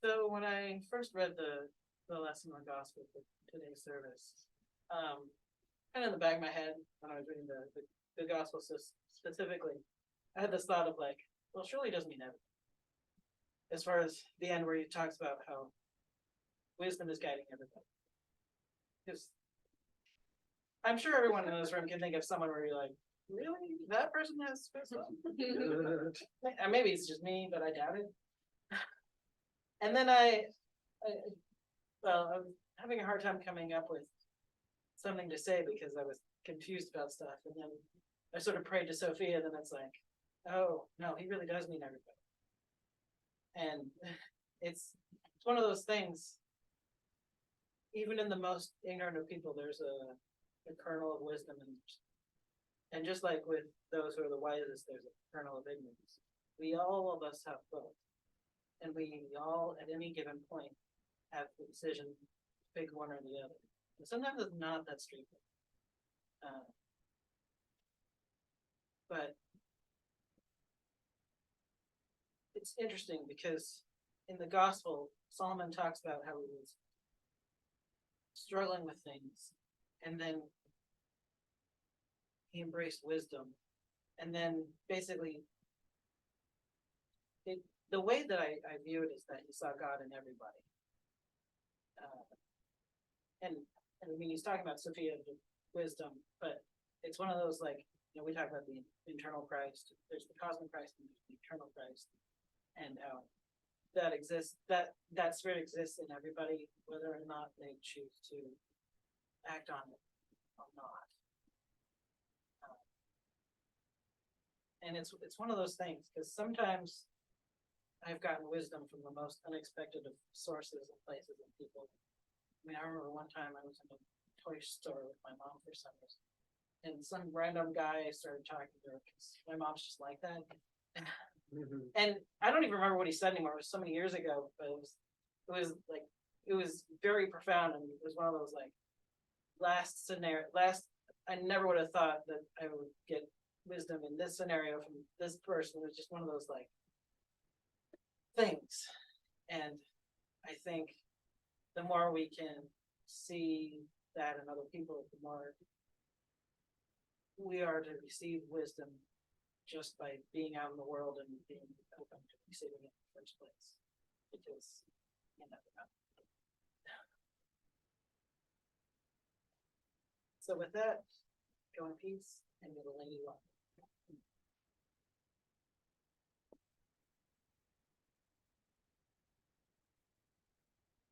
So when I first read the lesson on gospel for today's service, kind of in the back of my head when I was reading the gospel specifically, I had this thought of like, well, surely it doesn't mean everything. As far as the end where he talks about how wisdom is guiding everybody, because I'm sure everyone in this room can think of someone where you're like, really, that person has wisdom? Maybe it's just me, but I doubt it. And then I well, I was having a hard time coming up with something to say because I was confused about stuff. And then I sort of prayed to Sophia, and then it's like, oh no, he really does mean everybody. And it's one of those things. Even in the most ignorant of people, there's a kernel of wisdom, and just like with those who are the wisest, there's a kernel of ignorance. We all of us have both, and we all at any given point have the decision to pick one or the other. And sometimes it's not that straightforward. But it's interesting because in the gospel, Solomon talks about how he was struggling with things, and then he embraced wisdom, and then basically the way that I view it is that he saw God in everybody. And I mean, he's talking about Sophia wisdom, but it's one of those like, we talk about the internal Christ, there's the cosmic Christ, and there's the eternal Christ, and how that exists, that spirit exists in everybody, whether or not they choose to act on it or not. And it's one of those things because sometimes I've gotten wisdom from the most unexpected of sources and places and people. I mean, I remember one time I was in a toy store with my mom for some reason, and some random guy started talking to her because my mom's just like that. And I don't even remember what he said anymore. It was so many years ago, but it was very profound, and it was one of those like last scenario. I never would have thought that I would get wisdom in this scenario from this person. It was just one of those like things, and I think the more we can see that in other people, the more we are to receive wisdom just by being out in the world and being open to receiving it in the first place. Because you never know. So with that, go in peace and may the lady walk.